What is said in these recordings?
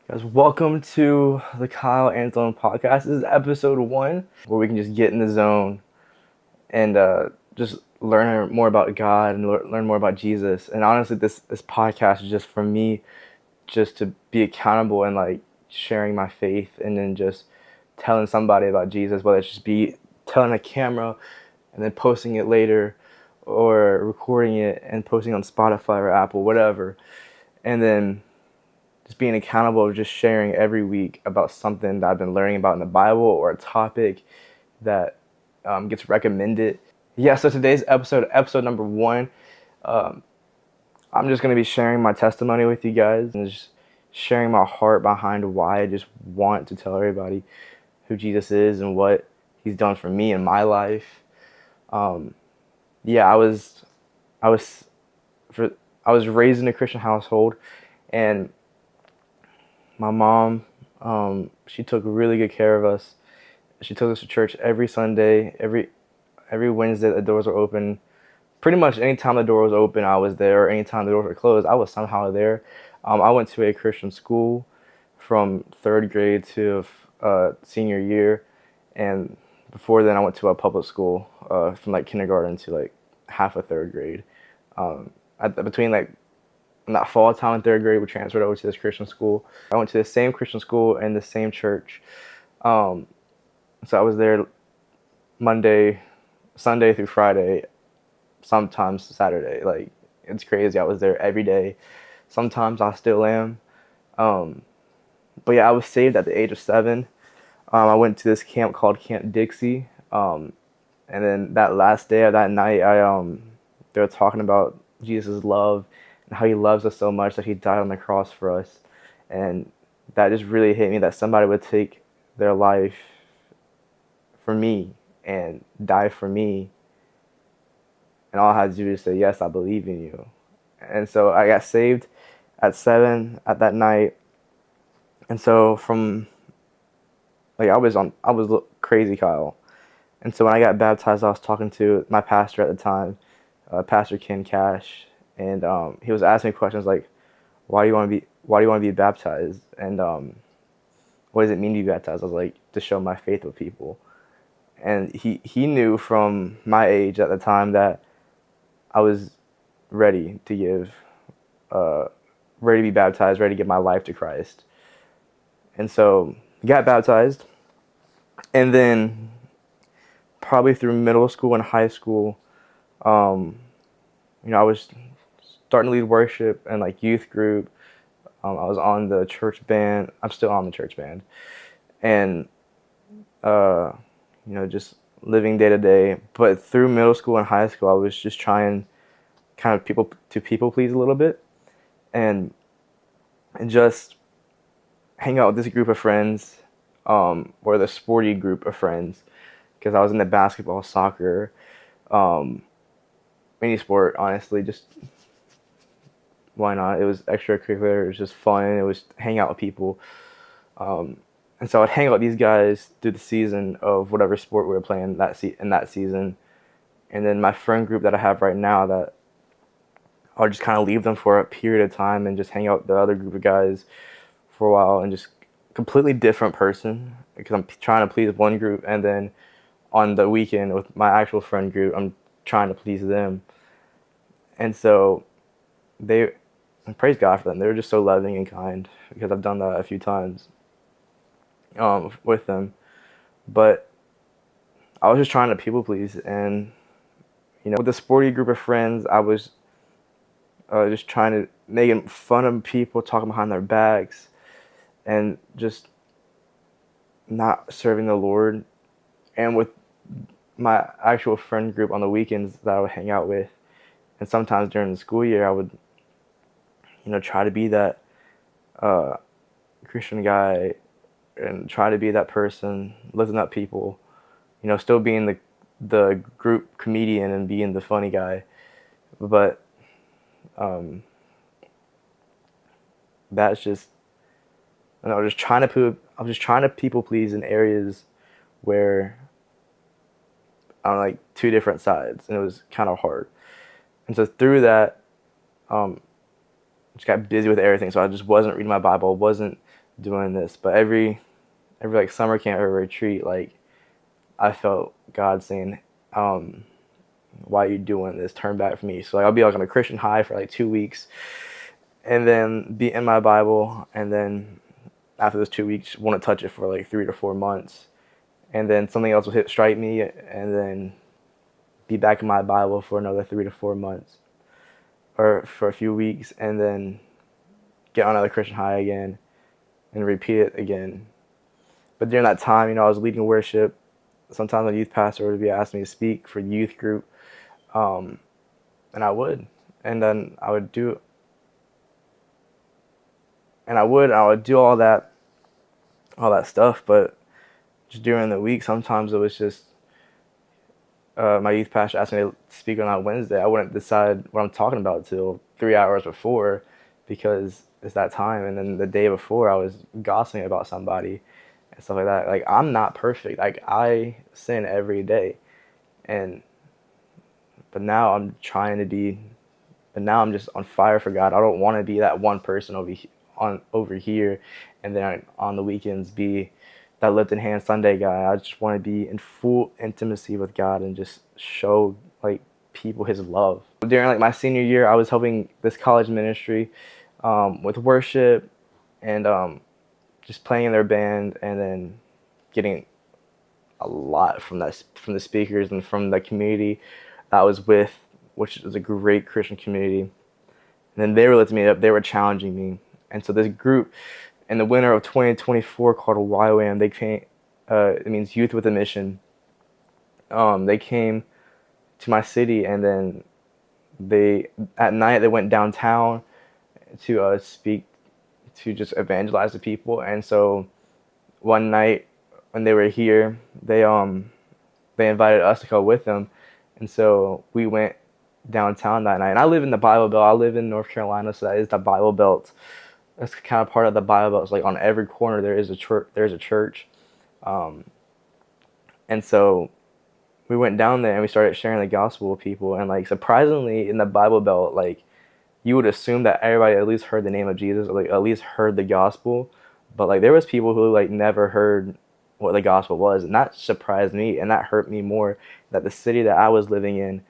Guys, welcome to the Kyle Anthony podcast. This is episode 1, where we can just get in the zone and just learn more about God and learn more about Jesus. And honestly, this podcast is just for me, just to be accountable and like sharing my faith, and then just telling somebody about Jesus, whether it's just be telling a camera and then posting it later, or recording it and posting on Spotify or Apple, whatever, and then just being accountable of just sharing every week about something that I've been learning about in the Bible, or a topic that gets recommended. Yeah, so today's episode number 1, um, I'm just going to be sharing my testimony with you guys and just sharing my heart behind why I just want to tell everybody who Jesus is and what he's done for me in my life. Um, yeah, I was for I was raised in a Christian household, and my mom, she took really good care of us. She took us to church every Sunday, every Wednesday. The doors were open. Pretty much anytime the door was open, I was there. Or anytime the doors were closed, I was somehow there. I went to a Christian school from third grade to senior year, and before then, I went to a public school from like kindergarten to like half of third grade. Between like in that fall time in third grade, we transferred over to this Christian school. I went to the same Christian school and the same church. Um, so I was there Monday, Sunday through Friday, sometimes Saturday. Like, it's crazy. I was there every day. Sometimes I still am. Um, but yeah, I was saved at the age of 7. I went to this camp called Camp Dixie. And then that last day of that night, they were talking about Jesus' love and how he loves us so much that he died on the cross for us. And that just really hit me, that somebody would take their life for me and die for me. And all I had to do is say, yes, I believe in you. And so I got saved at 7 at that night. And so from, like, I was crazy Kyle. And so when I got baptized, I was talking to my pastor at the time, Pastor Ken Cash, and he was asking me questions like, why do you want to be baptized? And what does it mean to be baptized? I was like, to show my faith with people. And he knew from my age at the time that I was ready to uh, ready to be baptized, ready to give my life to Christ. And so got baptized, and then probably through middle school and high school, um, I was starting to lead worship and like youth group. I was on the church band. I'm still on the church band, and uh, just living day to day. But through middle school and high school, I was just trying kind of people please a little bit, and just hang out with this group of friends, or the sporty group of friends, because I was in the basketball, soccer, um, any sport, honestly. Just why not? It was extracurricular. It was just fun. It was hang out with people. And so I'd hang out with these guys through the season of whatever sport we were playing in that season. And then my friend group that I have right now, that I'll just kind of leave them for a period of time and just hang out with the other group of guys for a while, and just completely different person, because I'm trying to please one group, and then on the weekend with my actual friend group, I'm trying to please them. And so they, and praise God for them. They were just so loving and kind, because I've done that a few times with them. But I was just trying to people please, and with the sporty group of friends, I was just trying to make fun of people, talking behind their backs, and just not serving the Lord. And with my actual friend group on the weekends that I would hang out with, and sometimes during the school year, I would, try to be that uh, Christian guy and try to be that person, lifting up people, still being the group comedian and being the funny guy. But um, that's just, I was just trying to people please in areas where on like two different sides, and it was kind of hard. And so through that, just got busy with everything. So I just wasn't reading my Bible, wasn't doing this. But every like summer camp or retreat, like I felt God saying, why are you doing this? Turn back from me. So like I'll be like on a Christian high for like 2 weeks, and then be in my Bible, and then after those 2 weeks, want to touch it for like 3 to 4 months, and then something else will strike me, and then be back in my Bible for another 3 to 4 months, or for a few weeks, and then get on another Christian high again, and repeat it again. But during that time, I was leading worship. Sometimes a youth pastor would be asking me to speak for youth group, and I would, and then I would do all that stuff. But just during the week, sometimes it was just my youth pastor asked me to speak on Wednesday. I wouldn't decide what I'm talking about till 3 hours before, because it's that time. And then the day before, I was gossiping about somebody and stuff like that. Like, I'm not perfect. Like, I sin every day, and but now I'm trying to be. But now I'm just on fire for God. I don't want to be that one person over here, and then on the weekends be that lifting hand Sunday guy. I just want to be in full intimacy with God and just show like people His love. During like my senior year, I was helping this college ministry with worship, and just playing in their band, and then getting a lot from the speakers and from the community that I was with, which is a great Christian community. And then they were lifting me up. They were challenging me. And so this group in the winter of 2024 called YWAM, they came, it means Youth with a Mission. They came to my city, and then at night they went downtown to speak, to just evangelize the people. And so one night when they were here, they invited us to go with them. And so we went downtown that night. And I live in the Bible Belt. I live in North Carolina, so that is the Bible Belt. That's kind of part of the Bible Belt. It's like on every corner there is a church. There's a church, and so we went down there and we started sharing the gospel with people. And like surprisingly, in the Bible Belt, like you would assume that everybody at least heard the name of Jesus, or like at least heard the gospel. But like there was people who like never heard what the gospel was, and that surprised me, and that hurt me more. That the city that I was living in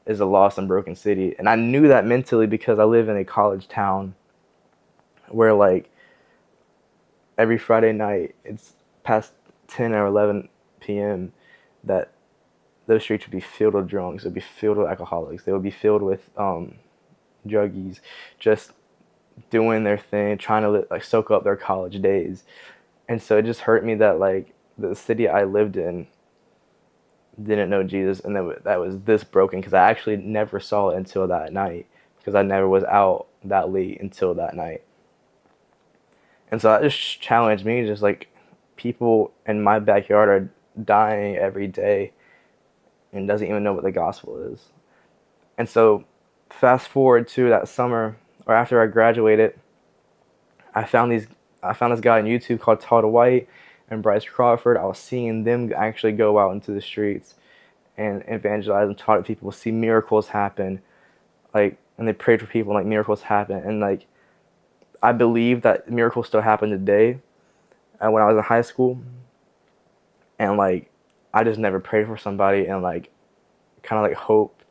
is a lost and broken city, and I knew that mentally because I live in a college town where like every Friday night it's past 10 or 11 p.m. that those streets would be filled with drunks. It would be filled with alcoholics. They would be filled with druggies, just doing their thing, trying to like soak up their college days. And so it just hurt me that like the city I lived in didn't know Jesus, and that was this broken, because I actually never saw it until that night, because I never was out that late until that night. And so that just challenged me, just like people in my backyard are dying every day and doesn't even know what the gospel is. And so fast forward to that summer, or after I graduated, I found this guy on YouTube called Todd White and Bryce Crawford. I was seeing them actually go out into the streets and evangelize and talk to people, see miracles happen, like, and they prayed for people, and like miracles happen. And like I believe that miracles still happen today. When I was in high school, and like I just never prayed for somebody and like kind of like hope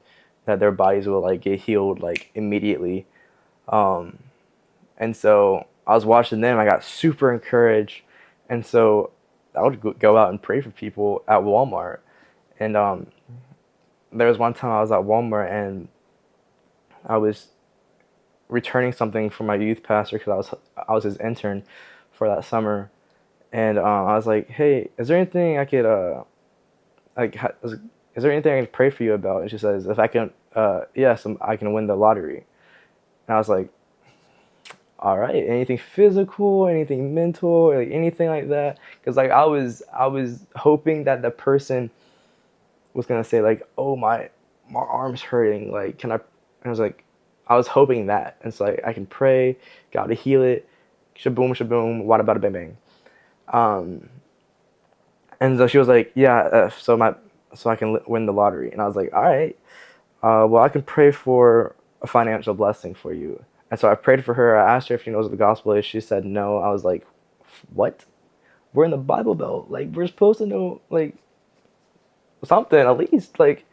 that their bodies will like get healed like immediately. And so I was watching them. I got super encouraged, and so I would go out and pray for people at Walmart. And there was one time I was at Walmart, and I was returning something from my youth pastor, because I was his intern for that summer. And I was like, "Hey, is there anything I could is there anything I can pray for you about?" And she says, "If I can, yes, I can win the lottery." And I was like, "All right, anything physical, anything mental, like anything like that?" Because like I was hoping that the person was gonna say like, "Oh, my arm's hurting. Like, can I?" And I was like, I was hoping that, and so like I can pray God to heal it. Shaboom, shaboom, wada bada bang bang. And so she was like, "Yeah, so I can win the lottery." And I was like, "All right, well, I can pray for a financial blessing for you." And so I prayed for her. I asked her if she knows what the gospel is. She said no. I was like, what? We're in the Bible Belt. Like, we're supposed to know, like, something at least. Like,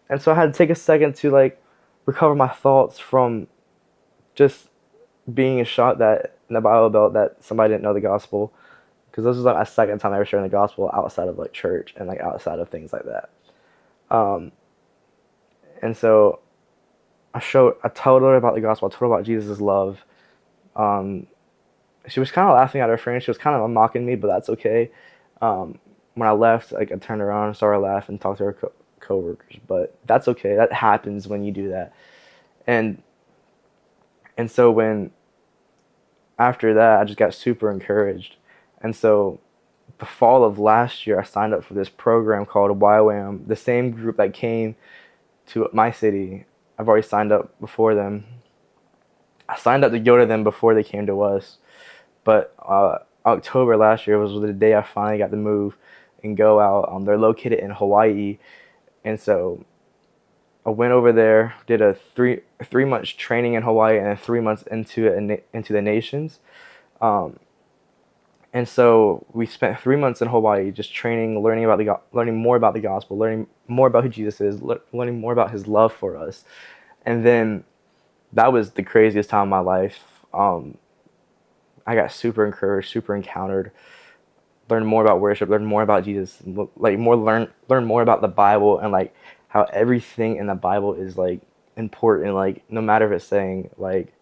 and so I had to take a second to, like, recover my thoughts from just being shocked that in the Bible Belt that somebody didn't know the gospel. Because this was like my second time ever sharing the gospel outside of, like, church and, like, outside of things like that. Um, and so I told her about the gospel. I told her about Jesus' love. Um, she was kind of laughing at her friend. She was kind of mocking me, but that's okay. When I left, like, I turned around, saw her laugh, and talked to her coworkers. But that's okay. That happens when you do that. And so when after that, I just got super encouraged. And so the fall of last year, I signed up for this program called YWAM. The same group that came to my city, I've already signed up before them. I signed up to go to them before they came to us. But October last year was the day I finally got to move and go out. They're located in Hawaii, and so I went over there, did a three months training in Hawaii, and 3 months into the nations. Um, and so we spent 3 months in Hawaii just training, learning more about the gospel, learning more about who Jesus is, learning more about His love for us, and then that was the craziest time of my life. I got super encouraged, super encountered, learn more about worship, learn more about Jesus, like learn more about the Bible and like how everything in the Bible is like important. Like no matter if it's saying like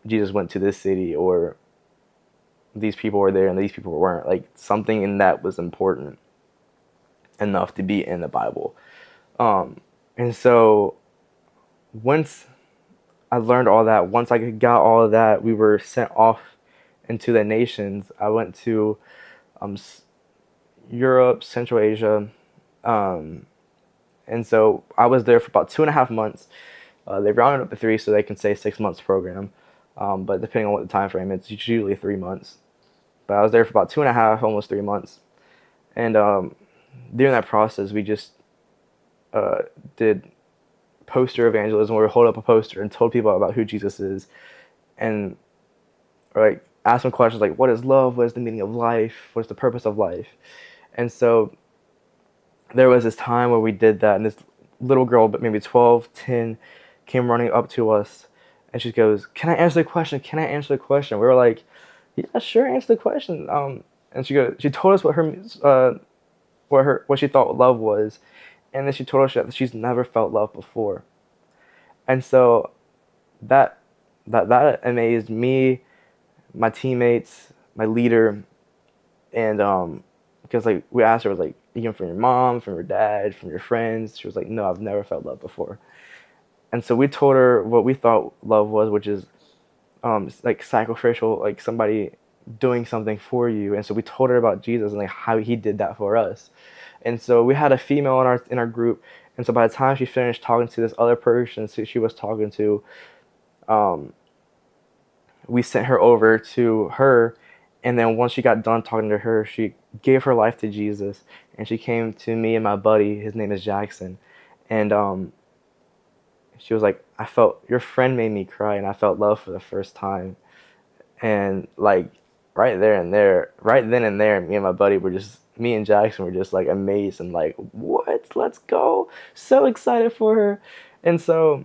Jesus went to this city or these people were there and these people weren't, like something in that was important enough to be in the Bible. And so once I learned all that, once I got all of that, we were sent off into the nations. I went to um, Europe, Central Asia, um, and so I was there for about 2.5 months. They rounded up to three, so they can say 6 months program. But depending on what the time frame, it's usually 3 months. But I was there for about 2.5, almost 3 months. And during that process, we just uh, did poster evangelism, where we hold up a poster and told people about who Jesus is, and like ask them questions like, "What is love? What is the meaning of life? What is the purpose of life?" And so there was this time where we did that, and this little girl, but maybe 12, 10, came running up to us, and she goes, "Can I answer the question? Can I answer the question?" We were like, "Yeah, sure, answer the question." And she told us what she thought love was, and then she told us that she's never felt love before, and so that that amazed me, my teammates, my leader, and because like we asked her, was like, "You came from your mom, from your dad, from your friends?" She was like, "No, I've never felt love before." And so we told her what we thought love was, which is like sacrificial, like somebody doing something for you. And so we told her about Jesus and like how He did that for us. And so we had a female in our group, and so by the time she finished talking to this other person she was talking to, um, we sent her over to her. And then once she got done talking to her, she gave her life to Jesus, and she came to me and my buddy. His name is Jackson, and she was like, "I felt your friend made me cry, and I felt love for the first time." And like right then and there, me and Jackson were just like amazed and like, "What? Let's go!" So excited for her, and so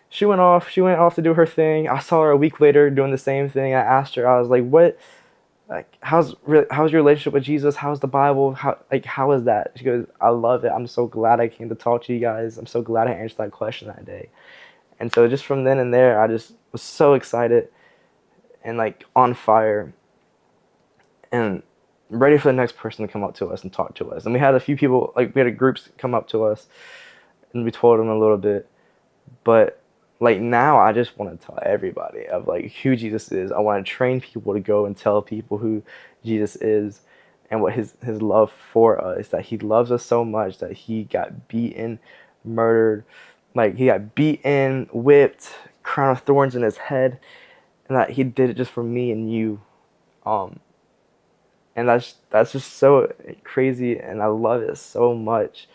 she went off. She went off to do her thing. I saw her a week later doing the same thing. I asked her. I was like, "What? Like, how's your relationship with Jesus? How's the Bible? How is that?" She goes, "I love it. I'm so glad I came to talk to you guys. I'm so glad I answered that question that day." And so just from then and there, I just was so excited and like on fire and ready for the next person to come up to us and talk to us. And we had a few people, like we had groups come up to us, and we told them a little bit. But like now, I just want to tell everybody of like who Jesus is. I want to train people to go and tell people who Jesus is and what his love for us. That He loves us so much that He got beaten, murdered, like He got beaten, whipped, crown of thorns in His head, and that He did it just for me and you. Um, and that's just so crazy, and I love it so much.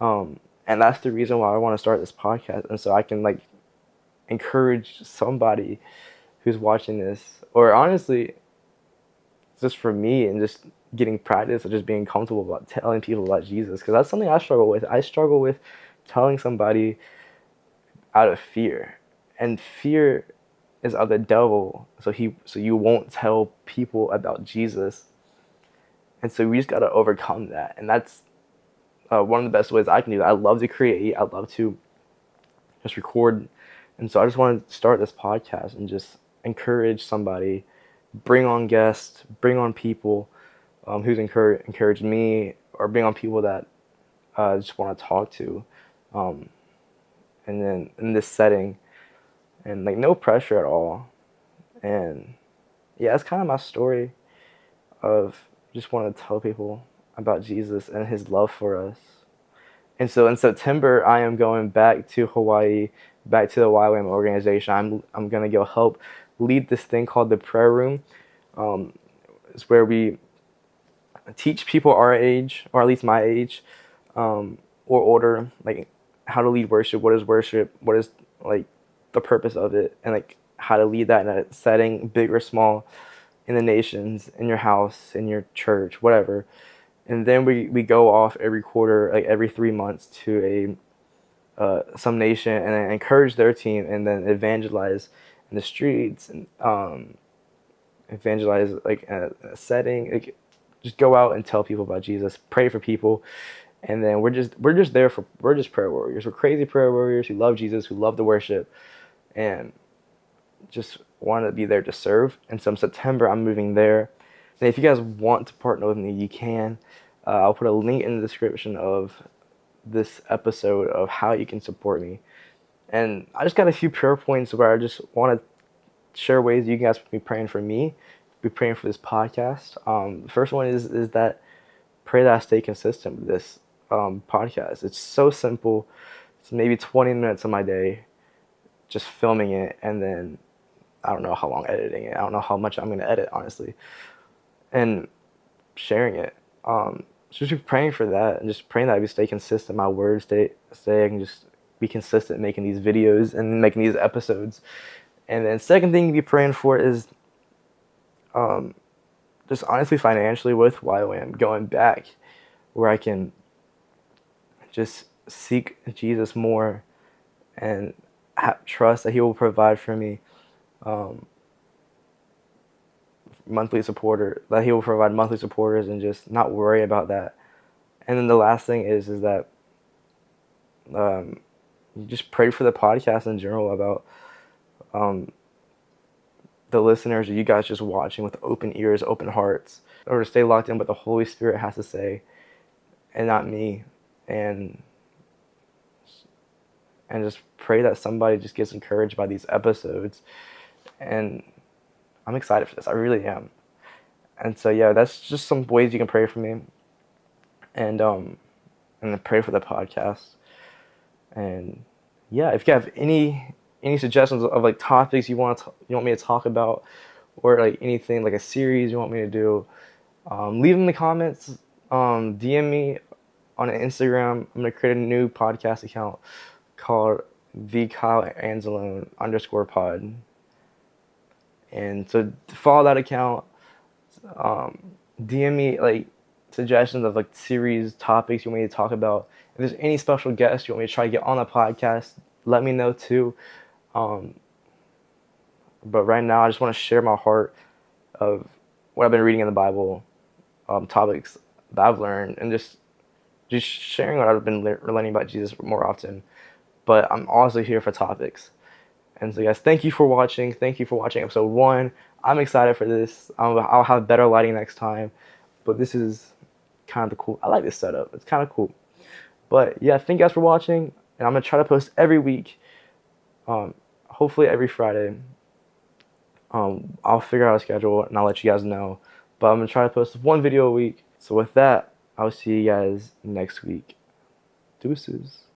And that's the reason why I want to start this podcast, and so I can like encourage somebody who's watching this, or honestly, just for me and just getting practice of just being comfortable about telling people about Jesus, because that's something I struggle with. I struggle with telling somebody out of fear, and fear is of the devil. So you won't tell people about Jesus, and so we just gotta overcome that. And that's one of the best ways I can do that. I love to create. I love to just record, and so I just want to start this podcast and just encourage somebody, bring on guests, bring on people who's encouraged me, or bring on people that I just want to talk to, um, and then in this setting, and like no pressure at all. And yeah, that's kind of my story of just want to tell people about Jesus and his love for us. And so in September, I am going back to Hawaii, back to the YWAM organization. I'm gonna go help lead this thing called the prayer room. It's where we teach people our age, or at least my age, or older, like how to lead worship, what is like the purpose of it, and like how to lead that in a setting, big or small, in the nations, in your house, in your church, whatever. And then we go off every quarter, like every 3 months, to some nation, and then encourage their team, and then evangelize in the streets, and evangelize like in a setting, like just go out and tell people about Jesus, pray for people. And then we're just prayer warriors. We're crazy prayer warriors who love Jesus, who love the worship, and just want to be there to serve. And so in September, I'm moving there. And if you guys want to partner with me, you can. I'll put a link in the description of this episode of how you can support me. And I just got a few prayer points where I just want to share ways you guys be praying for me, be praying for this podcast. The first one is that pray that I stay consistent with this podcast. It's so simple. It's maybe 20 minutes of my day, just filming it, and then I don't know how long editing it. I don't know how much I'm going to edit, honestly, and sharing it. So just praying for that, and just praying that I can stay consistent. My words stay. I can just be consistent making these videos and making these episodes. And then second thing to be praying for is just honestly financially with YWAM, going back where I can just seek Jesus more and trust that he will provide for me that he will provide monthly supporters, and just not worry about that. And then the last thing is that you just pray for the podcast in general, about the listeners, or you guys just watching with open ears, open hearts, or to stay locked in what the Holy Spirit has to say, and not me. And just pray that somebody just gets encouraged by these episodes. And I'm excited for this. I really am. And so yeah, that's just some ways you can pray for me, and then pray for the podcast. And yeah, if you have any suggestions of like topics you want me to talk about, or like anything like a series you want me to do, leave them in the comments. DM me on Instagram. I'm gonna create a new podcast account called the Kyle Anzalone _pod. And so follow that account. DM me like suggestions of like series topics you want me to talk about. If there's any special guests you want me to try to get on the podcast, let me know too. But right now, I just want to share my heart of what I've been reading in the Bible, topics that I've learned, and just sharing what I've been learning about Jesus more often. But I'm also here for topics. And so, guys, thank you for watching. Thank you for watching episode 1. I'm excited for this. I'll have better lighting next time. But this is kind of the cool. I like this setup. It's kind of cool. But yeah, thank you guys for watching. And I'm going to try to post every week. Hopefully every Friday. I'll figure out a schedule and I'll let you guys know. But I'm going to try to post 1 video a week. So with that, I'll see you guys next week. Deuces.